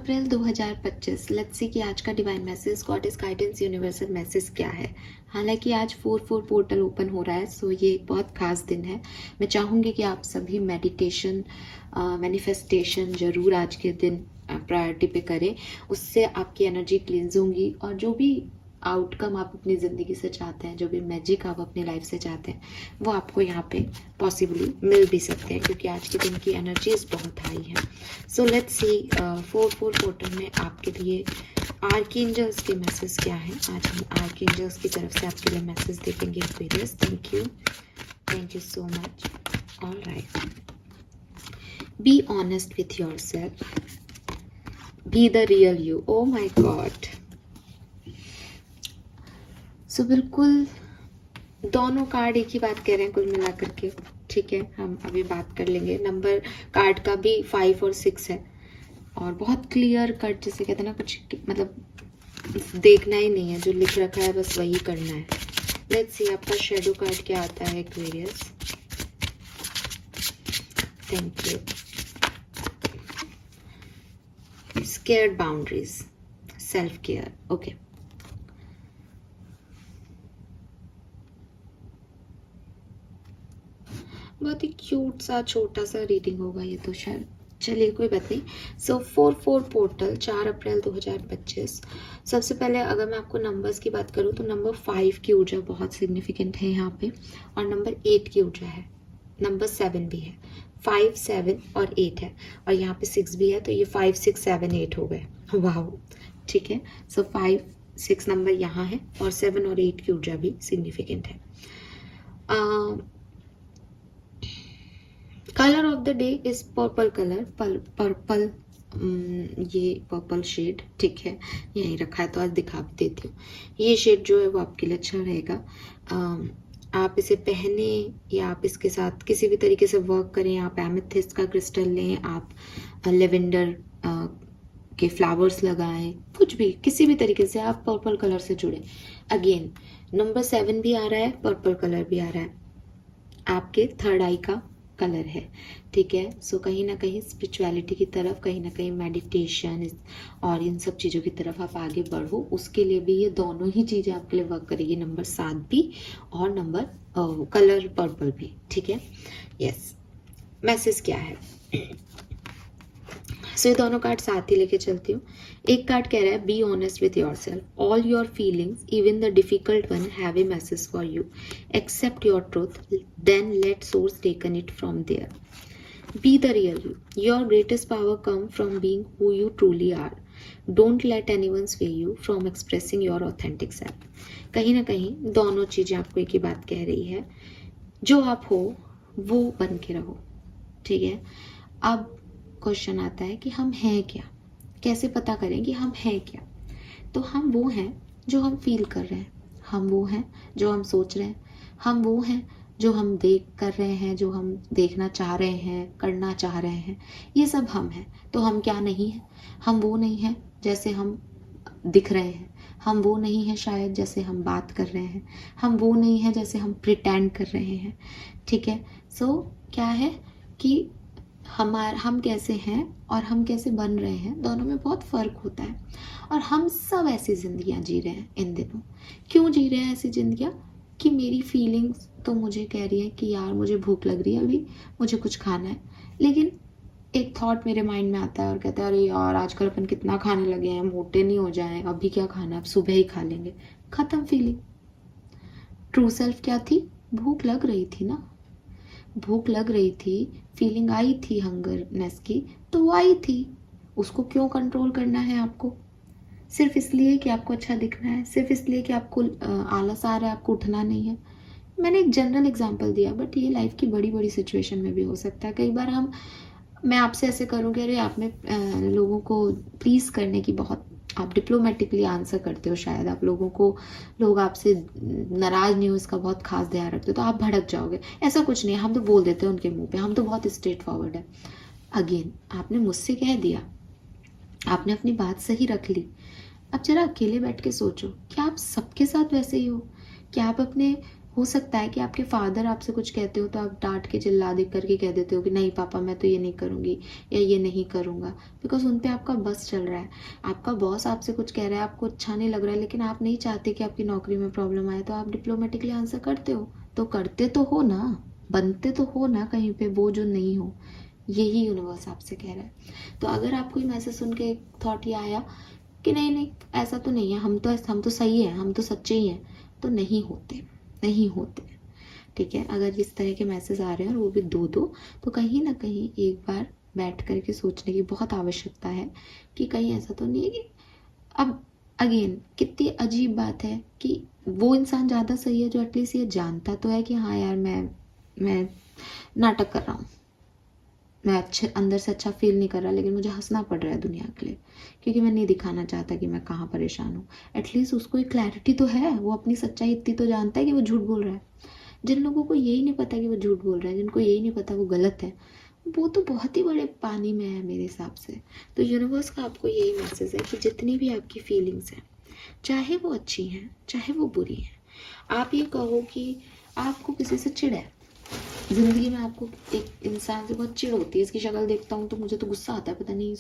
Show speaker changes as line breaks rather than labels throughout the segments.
April 2025। Let's see कि आज का divine message, goddess guidance, universal message क्या है। हालांकि आज 4-4 पोर्टल ओपन हो रहा है, सो ये एक बहुत खास दिन है। मैं चाहूँगी कि आप सभी मेडिटेशन, मैनिफेस्टेशन जरूर आज के दिन प्रायोरिटी पे करें। उससे आपकी एनर्जी क्लींज होंगी और जो भी आउटकम आप अपनी ज़िंदगी से चाहते हैं, जो भी मैजिक आप अपनी लाइफ से चाहते हैं, वो आपको यहाँ पे पॉसिबली मिल भी सकते हैं, क्योंकि आज के दिन की एनर्जीज बहुत हाई है। सो लेट्स सी 4-4 पोर्टल में आपके लिए आर्कएंजल्स के मैसेज क्या है। आज हम आर्कएंजल्स की तरफ से आपके लिए मैसेज देखेंगे। Aquarius, thank you so much. All right, be honest with yourself, be the real you. Oh my god. So बिल्कुल दोनों कार्ड एक ही बात कह रहे हैं कुल मिला करके। ठीक है, हम अभी बात कर लेंगे। नंबर कार्ड का भी 5 और 6 है और बहुत क्लियर कट, जिसे कहते हैं ना, कुछ मतलब देखना ही नहीं है, जो लिख रखा है बस वही करना है। लेट्स सी आपका शेडो कार्ड क्या आता है। Aquarius, thank you. Scared boundaries, self care. Okay, बहुत ही क्यूट सा छोटा सा रीडिंग होगा ये तो शायद, चलिए कोई बात नहीं। सो 4-4 पोर्टल, 4 अप्रैल 2025। सबसे पहले अगर मैं आपको नंबर्स की बात करूँ तो नंबर 5 की ऊर्जा बहुत सिग्निफिकेंट है यहाँ पे, और नंबर 8 की ऊर्जा है, नंबर 7 भी है। 5, 7 और 8 है, और यहाँ पे 6 भी है, तो ये 5, 6, 7, 8 हो गए। वाह, ठीक है। सो 5, 6 नंबर यहाँ है और 7 और 8 की ऊर्जा भी सिग्निफिकेंट है। Colour of the day is purple colour, purple, ये पर्पल शेड, ठीक है, यहीं रखा है तो आज दिखा भी देती हूँ। ये शेड जो है वो आपके लिए अच्छा रहेगा। आप इसे पहने या आप इसके साथ किसी भी तरीके से वर्क करें। आप एमेथिस्ट का क्रिस्टल लें, आप लेवेंडर के फ्लावर्स लगाएं, कुछ भी, किसी भी तरीके से आप पर्पल कलर से जुड़े। अगेन नंबर 7 भी आ रहा है, पर्पल कलर भी आ रहा है, आपके थर्ड आई का कलर है। ठीक है, सो कहीं ना कहीं स्पिरिचुअलिटी की तरफ, कहीं ना कहीं मेडिटेशन और इन सब चीज़ों की तरफ आप आगे बढ़ो, उसके लिए भी ये दोनों ही चीज़ें आपके लिए वर्क करेगी। नंबर 7 भी और नंबर कलर पर्पल भी। ठीक है, यस। मैसेज क्या है, सो ये दोनों कार्ड साथ ही लेके चलती हूँ। एक कार्ड कह रहा है be honest with yourself, all your feelings even the difficult one have a message for you, accept your truth, then let source taken it from there, be the real you, your greatest power come from being who you truly are, don't let anyone sway you from expressing your authentic self. कहीं ना कहीं दोनों चीजें आपको एक ही बात कह रही है, जो आप हो वो बन के रहो। ठीक है, अब क्वेश्चन आता है कि हम हैं क्या, कैसे पता करें कि हम हैं क्या। तो हम वो हैं जो हम फील कर रहे हैं, हम वो हैं जो हम सोच रहे हैं, हम वो हैं जो हम देख कर रहे हैं, जो हम देखना चाह रहे हैं, करना चाह रहे हैं, ये सब हम हैं। तो हम क्या नहीं हैं, हम वो नहीं हैं जैसे हम दिख रहे हैं, हम वो नहीं हैं शायद जैसे हम बात कर रहे हैं, हम वो नहीं हैं जैसे हम प्रिटेंड कर रहे हैं। ठीक है, सो क्या है कि हम कैसे हैं और हम कैसे बन रहे हैं, दोनों में बहुत फ़र्क होता है। और हम सब ऐसी ज़िंदगियाँ जी रहे हैं इन दिनों। क्यों जी रहे हैं ऐसी ज़िंदगियाँ कि मेरी फीलिंग्स तो मुझे कह रही है कि यार मुझे भूख लग रही है, अभी मुझे कुछ खाना है, लेकिन एक थॉट मेरे माइंड में आता है और कहता है अरे यार आजकल अपन कितना खाने लगे हैं, मोटे नहीं हो जाएं, अभी क्या खाना, अब सुबह ही खा लेंगे। ख़त्म फीलिंग। ट्रू सेल्फ क्या थी, भूख लग रही थी ना, भूख लग रही थी, फीलिंग आई थी हंगरनेस की, तो वो आई थी। उसको क्यों कंट्रोल करना है आपको, सिर्फ इसलिए कि आपको अच्छा दिखना है, सिर्फ इसलिए कि आपको आलस आ रहा है, आपको उठना नहीं है। मैंने एक जनरल एग्जांपल दिया, बट ये लाइफ की बड़ी बड़ी सिचुएशन में भी हो सकता है। कई बार मैं आपसे ऐसे करूँगी, अरे आप में लोगों को प्लीज़ करने की बहुत, आप डिप्लोमेटिकली आंसर करते हो, शायद आप लोगों को, लोग आपसे नाराज़ नहीं हो इसका बहुत खास ध्यान रखते हो, तो आप भड़क जाओगे। ऐसा कुछ नहीं है, हम तो बोल देते हैं उनके मुंह पे, हम तो बहुत स्ट्रेट फॉरवर्ड है। अगेन आपने मुझसे कह दिया, आपने अपनी बात सही रख ली। अब जरा अकेले बैठ के सोचो, क्या आप सबके साथ वैसे ही हो? क्या आप अपने हो सकता है कि आपके फादर आपसे कुछ कहते हो तो आप डांट के चिल्ला दे करके कह देते हो कि नहीं पापा मैं तो ये नहीं करूँगी या ये नहीं करूँगा, बिकॉज उन पे आपका बस चल रहा है। आपका बॉस आपसे कुछ कह रहा है, आपको अच्छा नहीं लग रहा है, लेकिन आप नहीं चाहते कि आपकी नौकरी में प्रॉब्लम आए, तो आप डिप्लोमेटिकली आंसर करते हो। तो करते तो हो ना, बनते तो हो ना कहीं पे, वो जो नहीं हो। यही यूनिवर्स आपसे कह रहा है। तो अगर आपको ये मैसेज सुन के थॉट ये आया कि नहीं नहीं ऐसा तो नहीं है, हम तो सही है, हम तो सच्चे ही हैं, तो नहीं होते, नहीं होते। ठीक है, अगर इस तरह के मैसेज आ रहे हैं और वो भी दो दो, तो कहीं ना कहीं एक बार बैठ करके सोचने की बहुत आवश्यकता है कि कहीं ऐसा तो नहीं है कि अब अगेन कितनी अजीब बात है कि वो इंसान ज़्यादा सही है जो एटलीस्ट ये जानता तो है कि हाँ यार मैं नाटक कर रहा हूँ, मैं अच्छे अंदर से अच्छा फील नहीं कर रहा, लेकिन मुझे हंसना पड़ रहा है दुनिया के लिए, क्योंकि मैं नहीं दिखाना चाहता कि मैं कहाँ परेशान हूँ। एटलीस्ट उसको एक क्लैरिटी तो है, वो अपनी सच्चाई इतनी तो जानता है कि वो झूठ बोल रहा है। जिन लोगों को यही नहीं पता कि वो झूठ बोल रहा है, जिनको यही नहीं पता वो गलत है, वो तो बहुत ही बड़े पानी में है मेरे हिसाब से। तो यूनिवर्स का आपको यही मैसेज है कि जितनी भी आपकी फीलिंग्स हैं, चाहे वो अच्छी हैं चाहे वो बुरी हैं, आप ये कहो कि आपको किसी से चिढ़ है, ज़िंदगी में आपको एक इंसान से बहुत चिढ़ होती है, इसकी शक्ल देखता हूँ तो मुझे तो गुस्सा आता है, पता नहीं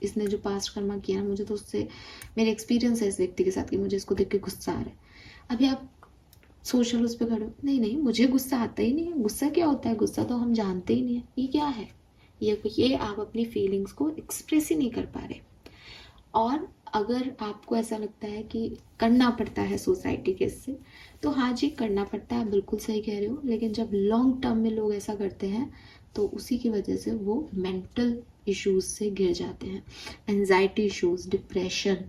इसने जो पास्ट कर्मा किया ना, मुझे तो उससे मेरे एक्सपीरियंस है इस व्यक्ति के साथ कि मुझे इसको देख के गुस्सा आ रहा है। अभी आप सोशल उस पर खड़े हो, नहीं नहीं मुझे गुस्सा आता ही नहीं है, गुस्सा क्या होता है, गुस्सा तो हम जानते ही नहीं है, ये क्या है, ये आप अपनी फीलिंग्स को एक्सप्रेस ही नहीं कर पा रहे। और अगर आपको ऐसा लगता है कि करना पड़ता है सोसाइटी के इससे, तो हाँ जी करना पड़ता है, बिल्कुल सही कह रहे हो, लेकिन जब लॉन्ग टर्म में लोग ऐसा करते हैं तो उसी की वजह से वो मेंटल इश्यूज से घिर जाते हैं। एंजाइटी इश्यूज, डिप्रेशन,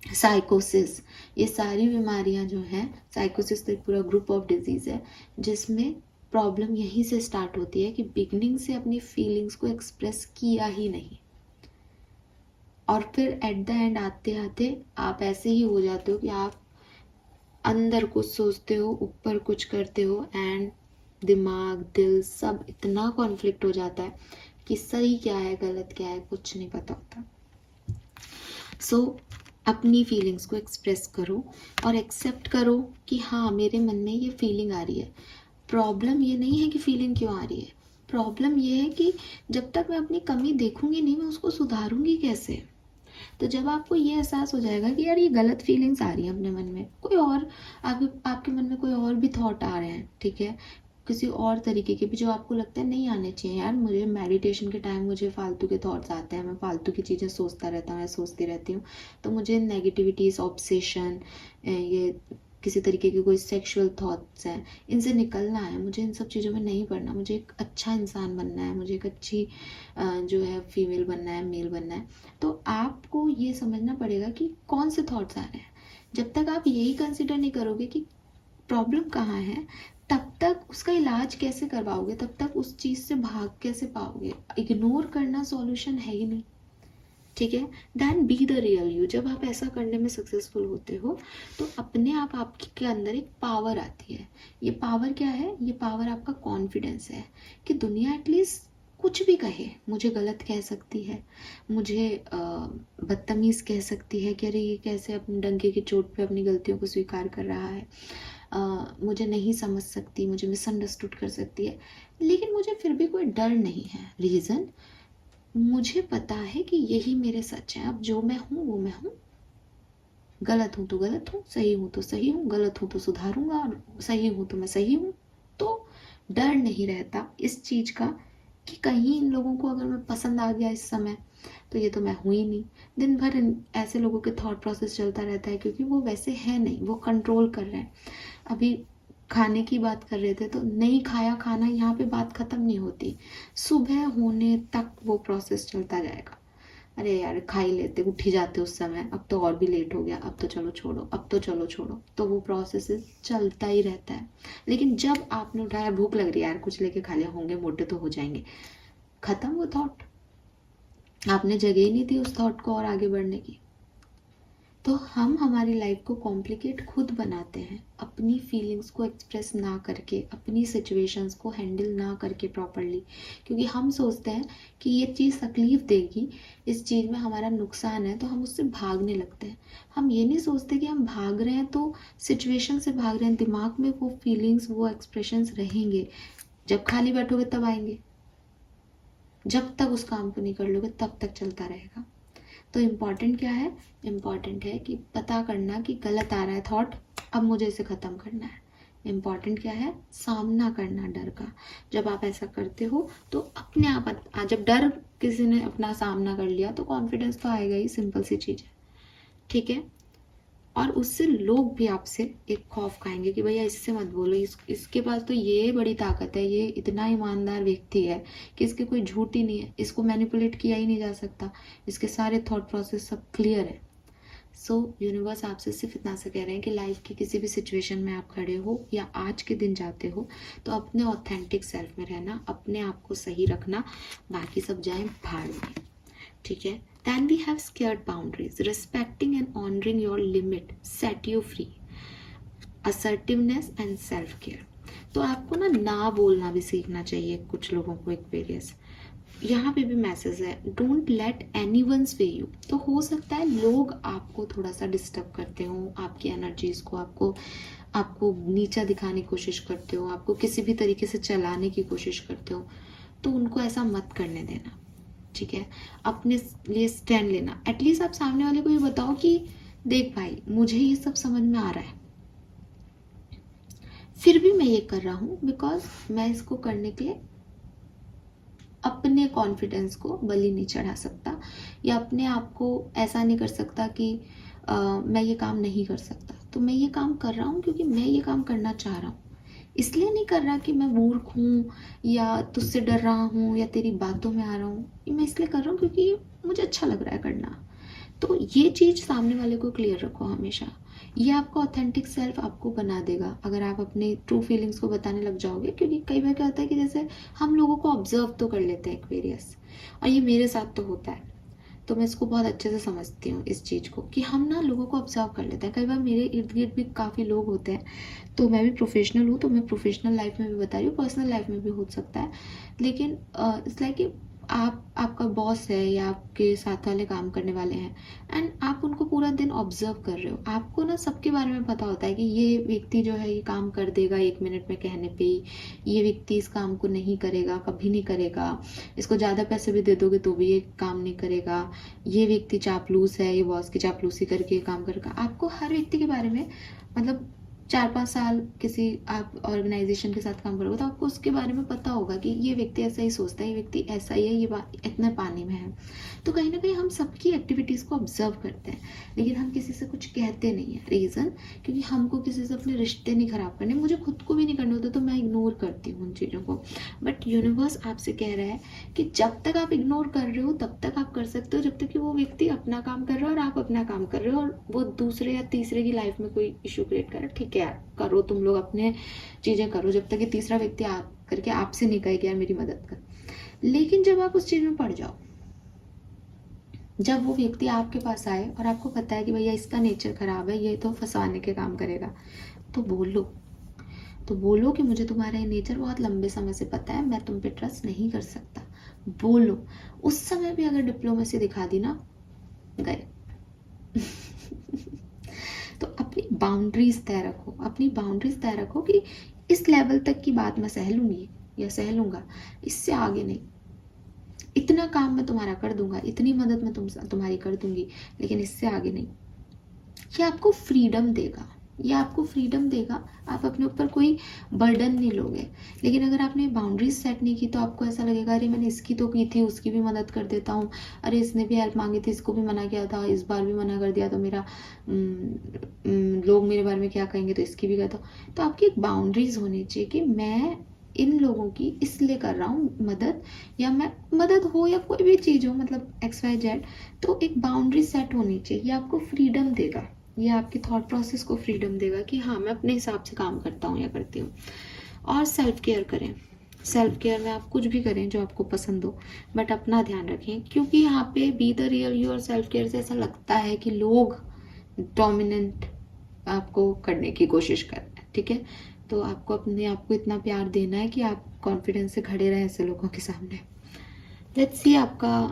साइकोसिस, ये सारी बीमारियां जो हैं, साइकोसिस तो एक पूरा ग्रुप ऑफ डिजीज है जिसमें प्रॉब्लम यहीं से स्टार्ट होती है कि बिगनिंग से अपनी फीलिंग्स को एक्सप्रेस किया ही नहीं, और फिर एट द एंड आते आते आप ऐसे ही हो जाते हो कि आप अंदर कुछ सोचते हो, ऊपर कुछ करते हो, एंड दिमाग दिल सब इतना कॉन्फ्लिक्ट हो जाता है कि सही क्या है गलत क्या है कुछ नहीं पता होता। सो अपनी फीलिंग्स को एक्सप्रेस करो और एक्सेप्ट करो कि हाँ मेरे मन में ये फीलिंग आ रही है। प्रॉब्लम ये नहीं है कि फीलिंग क्यों आ रही है, प्रॉब्लम ये है कि जब तक मैं अपनी कमी देखूंगी नहीं, मैं उसको सुधारूंगी कैसे। तो जब आपको ये एहसास हो जाएगा कि यार ये गलत फीलिंग्स आ रही हैं अपने मन में, कोई और आपके मन में कोई और भी थॉट आ रहे हैं, ठीक है, किसी और तरीके के भी जो आपको लगता है नहीं आने चाहिए, यार मुझे मेडिटेशन के टाइम मुझे फालतू के थॉट्स आते हैं, मैं फालतू की चीज़ें सोचता रहता हूँ या सोचती रहती हूँ, तो मुझे नेगेटिविटीज, ऑब्सेशन, ये किसी तरीके के कोई सेक्सुअल थॉट्स हैं, इनसे निकलना है, मुझे इन सब चीज़ों में नहीं पड़ना, मुझे एक अच्छा इंसान बनना है, मुझे एक अच्छी जो है फीमेल बनना है, मेल बनना है। तो आपको ये समझना पड़ेगा कि कौन से थॉट्स आ रहे हैं। जब तक आप यही कंसिडर नहीं करोगे कि प्रॉब्लम कहाँ है, तब तक उसका इलाज कैसे करवाओगे, तब तक उस चीज़ से भाग कैसे पाओगे। इग्नोर करना सॉल्यूशन है ही नहीं, ठीक है। Then be the real you. जब आप ऐसा करने में सक्सेसफुल होते हो तो अपने आप आपके अंदर एक पावर आती है। ये पावर क्या है, ये पावर आपका कॉन्फिडेंस है कि दुनिया एटलीस्ट कुछ भी कहे, मुझे गलत कह सकती है, मुझे बदतमीज़ कह सकती है कि अरे ये कैसे अपने डंके की चोट पे अपनी गलतियों को स्वीकार कर रहा है, मुझे नहीं समझ सकती, मुझे मिसअंडरस्टूड कर सकती है, लेकिन मुझे फिर भी कोई डर नहीं है। रीज़न, मुझे पता है कि यही मेरे सच है, अब जो मैं हूँ वो मैं हूँ, गलत हूँ तो गलत हूँ, सही हूँ तो सही हूँ, गलत हूँ तो सुधारूंगा, सही हूँ तो मैं सही हूँ। तो डर नहीं रहता इस चीज़ का कि कहीं इन लोगों को अगर मैं पसंद आ गया इस समय तो ये तो मैं हूँ ही नहीं। दिन भर ऐसे लोगों के थॉट प्रोसेस चलता रहता है क्योंकि वो वैसे है नहीं, वो कंट्रोल कर रहे हैं। अभी खाने की बात कर रहे थे तो नहीं खाया खाना, यहाँ पे बात खत्म नहीं होती, सुबह होने तक वो प्रोसेस चलता जाएगा। अरे यार खा ही लेते, उठ ही जाते उस समय, अब तो और भी लेट हो गया, अब तो चलो छोड़ो, अब तो चलो छोड़ो, तो वो प्रोसेस चलता ही रहता है। लेकिन जब आपने उठाया, भूख लग रही है यार कुछ लेके खा लिया, होंगे मोटे तो हो जाएंगे, खत्म वो थॉट, आपने जगह ही नहीं दी उस थॉट को और आगे बढ़ने की। तो हम हमारी लाइफ को कॉम्प्लिकेट खुद बनाते हैं, अपनी फीलिंग्स को एक्सप्रेस ना करके, अपनी सिचुएशंस को हैंडल ना करके प्रॉपरली, क्योंकि हम सोचते हैं कि ये चीज़ तकलीफ़ देगी, इस चीज़ में हमारा नुकसान है, तो हम उससे भागने लगते हैं। हम ये नहीं सोचते कि हम भाग रहे हैं तो सिचुएशन से भाग रहे हैं, दिमाग में वो फीलिंग्स, वो एक्सप्रेशंस रहेंगे, जब खाली बैठोगे तब आएंगे, जब तक उस काम को नहीं कर लोगे तब तक चलता रहेगा। तो इम्पॉर्टेंट क्या है? इम्पॉर्टेंट है कि पता करना कि गलत आ रहा है थॉट, अब मुझे इसे ख़त्म करना है। इम्पॉर्टेंट क्या है? सामना करना डर का। जब आप ऐसा करते हो तो अपने आप, जब डर किसी ने अपना सामना कर लिया तो कॉन्फिडेंस तो आएगा ही, सिंपल सी चीज़ है, ठीक है। और उससे लोग भी आपसे एक खौफ खाएंगे कि भैया इससे मत बोलो, इसके पास तो ये बड़ी ताकत है, ये इतना ईमानदार व्यक्ति है कि इसके कोई झूठ ही नहीं है, इसको मैनिपुलेट किया ही नहीं जा सकता, इसके सारे थॉट प्रोसेस सब क्लियर है। सो यूनिवर्स आपसे सिर्फ इतना सा कह रहे हैं कि लाइफ की किसी भी सिचुएशन में आप खड़े हो या आज के दिन जाते हो तो अपने ऑथेंटिक सेल्फ में रहना, अपने आप को सही रखना, बाकी सब जाए भाड़ में, ठीक है। Then we have scared boundaries. Respecting and honoring your limit set you free. Assertiveness and self-care. तो आपको ना बोलना भी सीखना चाहिए कुछ लोगों को, एक्वेरियस। यहाँ पे भी मैसेज है, don't let anyone sway you. तो हो सकता है लोग आपको थोड़ा सा डिस्टर्ब करते हो, आपकी एनर्जीज को, आपको नीचा दिखाने की कोशिश करते हो, आपको किसी भी तरीके से चलाने की कोशिश करते हो, तो उनको ऐसा मत करने देना, ठीक है। अपने लिए स्टैंड लेना। एटलीस्ट आप सामने वाले को ये बताओ कि देख भाई, मुझे ये सब समझ में आ रहा है, फिर भी मैं ये कर रहा हूँ बिकॉज मैं इसको करने के लिए अपने कॉन्फिडेंस को बलि नहीं चढ़ा सकता, या अपने आप को ऐसा नहीं कर सकता कि मैं ये काम नहीं कर सकता। तो मैं ये काम कर रहा हूँ क्योंकि मैं ये काम करना चाह रहा हूँ, इसलिए नहीं कर रहा कि मैं मूर्ख हूँ या तुझसे डर रहा हूँ या तेरी बातों में आ रहा हूँ। मैं इसलिए कर रहा हूँ क्योंकि मुझे अच्छा लग रहा है करना। तो ये चीज़ सामने वाले को क्लियर रखो हमेशा। ये आपका ऑथेंटिक सेल्फ आपको बना देगा अगर आप अपने ट्रू फीलिंग्स को बताने लग जाओगे। क्योंकि कई बार क्या होता है कि जैसे हम लोगों को ऑब्जर्व तो कर लेते हैं एक्वेरियस, और ये मेरे साथ तो होता है, तो मैं इसको बहुत अच्छे से समझती हूँ इस चीज़ को, कि हम लोगों को ऑब्जर्व कर लेते हैं। कई बार मेरे इर्द गिर्द भी काफ़ी लोग होते हैं, तो मैं भी प्रोफेशनल हूँ, तो मैं प्रोफेशनल लाइफ में भी बता रही हूँ, पर्सनल लाइफ में भी हो सकता है। लेकिन इट्स लाइक कि आपका बॉस है या आपके साथ वाले काम करने वाले हैं, एंड आप उनको पूरा दिन ऑब्जर्व कर रहे हो। आपको सबके बारे में पता होता है कि ये व्यक्ति जो है ये काम कर देगा 1 मिनट में कहने पे ही, ये व्यक्ति इस काम को नहीं करेगा, कभी नहीं करेगा, इसको ज़्यादा पैसे भी दे दोगे तो भी ये काम नहीं करेगा, ये व्यक्ति चापलूस है, ये बॉस की चापलूसी करके काम करेगा। आपको हर व्यक्ति के बारे में, मतलब 4-5 साल किसी आप ऑर्गेनाइजेशन के साथ काम करोगे तो आपको उसके बारे में पता होगा कि ये व्यक्ति ऐसा ही सोचता है, ये व्यक्ति ऐसा ही है, ये इतने पानी में है। तो कहीं ना कहीं हम सबकी एक्टिविटीज़ को ऑब्जर्व करते हैं, लेकिन हम किसी से कुछ कहते नहीं है। रीज़न क्योंकि हमको किसी से अपने रिश्ते नहीं ख़राब करने, मुझे खुद को भी नहीं करने होते, तो मैं इग्नोर करती हूँ उन चीज़ों को। बट यूनिवर्स आपसे कह रहा है कि जब तक आप इग्नोर कर रहे हो तब तक आप कर सकते हो, जब तक कि वो व्यक्ति अपना काम कर रहा है और आप अपना काम कर रहे हो, और वो दूसरे या तीसरे की लाइफ में कोई इशू क्रिएट कर रहा है। ठीक है यार, करो तुम लोग अपने चीज़ें करो, जब तक कि तीसरा व्यक्ति आप करके आपसे नहीं कहे कि यार मेरी मदद कर। लेकिन जब आप उस चीज़ में पड़ जाओ, जब वो व्यक्ति आपके पास आए और आपको पता है कि भैया इसका नेचर खराब है, ये तो फंसाने के काम करेगा, तो बोलो कि मुझे तुम्हारा ये नेचर बहुत लंबे समय से पता है, मैं तुम पे ट्रस्ट नहीं कर सकता। बोलो। उस समय भी अगर डिप्लोमेसी दिखा दी ना, गए। तो अपनी बाउंड्रीज तय रखो, अपनी बाउंड्रीज तय रखो कि इस लेवल तक की बात मैं सह लूंगी या सह लूंगा, इससे आगे नहीं। इतना काम मैं तुम्हारा कर दूंगा, इतनी मदद मैं तुम्हारी कर दूंगी, लेकिन इससे आगे नहीं। ये आपको फ्रीडम देगा, ये आपको फ्रीडम देगा। आप अपने ऊपर कोई बर्डन नहीं लोगे। लेकिन अगर आपने बाउंड्रीज सेट नहीं की तो आपको ऐसा लगेगा अरे मैंने इसकी तो की थी, उसकी भी मदद कर देता हूँ, अरे इसने भी हेल्प मांगी थी, इसको भी मना किया था, इस बार भी मना कर दिया तो मेरा लोग मेरे बारे में क्या कहेंगे, तो इसकी भी कहता हूँ। तो आपकी एक बाउंड्रीज होनी चाहिए कि मैं इन लोगों की इसलिए कर रहा हूँ मदद, या मैं मदद हो या कोई भी चीज़ हो, मतलब XYZ, तो एक बाउंड्री सेट होनी चाहिए। ये आपको फ्रीडम देगा, ये आपकी थॉट प्रोसेस को फ्रीडम देगा कि हाँ मैं अपने हिसाब से काम करता हूँ या करती हूँ। और सेल्फ केयर करें। सेल्फ केयर में आप कुछ भी करें जो आपको पसंद हो, बट अपना ध्यान रखें, क्योंकि यहाँ पे बी द रियल यू और सेल्फ केयर से ऐसा लगता है कि लोग डोमिनेंट आपको करने की कोशिश करना है, ठीक है। तो आपको अपने आप को इतना प्यार देना है कि आप कॉन्फिडेंस से खड़े रहें ऐसे लोगों के सामने। लेट्स सी आपका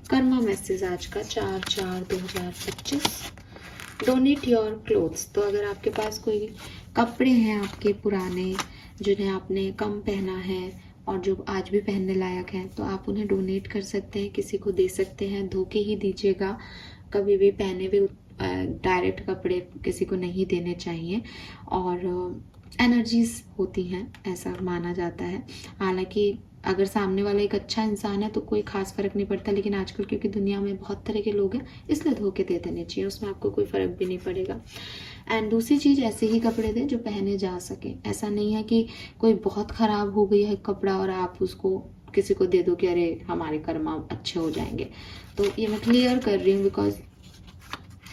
कर्मा मैसेज आज का 4/4/2025। Donate your clothes. तो अगर आपके पास कोई कपड़े हैं आपके पुराने जिन्हें आपने कम पहना है और जो आज भी पहनने लायक हैं, तो आप उन्हें डोनेट कर सकते हैं, किसी को दे सकते हैं। धोके ही दीजिएगा, कभी भी पहने हुए डायरेक्ट कपड़े किसी को नहीं देने चाहिए। और एनर्जीज होती हैं ऐसा माना जाता है। हालांकि अगर सामने वाला एक अच्छा इंसान है तो कोई खास फर्क नहीं पड़ता, लेकिन आजकल क्योंकि दुनिया में बहुत तरह के लोग हैं इसलिए धोखे दे देने चाहिए, उसमें आपको कोई फ़र्क भी नहीं पड़ेगा। एंड दूसरी चीज़, ऐसे ही कपड़े दें जो पहने जा सके। ऐसा नहीं है कि कोई बहुत ख़राब हो गई है कपड़ा और आप उसको किसी को दे दो कि अरे हमारे कर्मा अच्छे हो जाएंगे। तो ये मैं क्लियर कर रही हूँ बिकॉज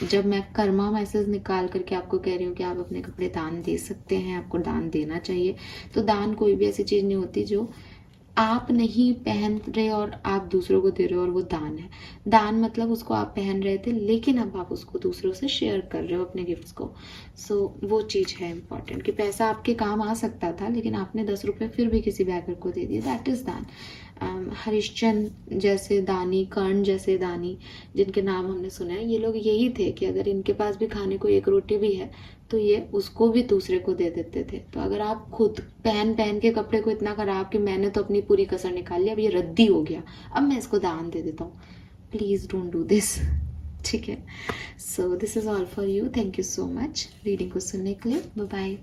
जब मैं कर्मा मैसेज निकाल करके आपको कह रही हूँ कि आप अपने कपड़े दान दे सकते हैं, आपको दान देना चाहिए, तो दान कोई भी ऐसी चीज़ नहीं होती जो आप नहीं पहन रहे और आप दूसरों को दे रहे हो और वो दान है। दान मतलब उसको आप पहन रहे थे लेकिन अब आप उसको दूसरों से शेयर कर रहे हो अपने गिफ्ट्स को। सो वो चीज़ है इम्पॉर्टेंट कि पैसा आपके काम आ सकता था लेकिन आपने 10 रुपये फिर भी किसी बैगर को दे दिए, दैट इज़ दान। हरिश्चंद्र जैसे दानी, कर्ण जैसे दानी जिनके नाम हमने सुना है, ये लोग यही थे कि अगर इनके पास भी खाने को एक रोटी भी है तो ये उसको भी दूसरे को दे देते थे। तो अगर आप खुद पहन पहन के कपड़े को इतना खराब कि मैंने तो अपनी पूरी कसर निकाल ली, अब ये रद्दी हो गया, अब मैं इसको दान दे देता हूँ, प्लीज़ डोंट डू दिस, ठीक है। So this is all for you. Thank you so much reading को सुनने के लिए। Bye bye.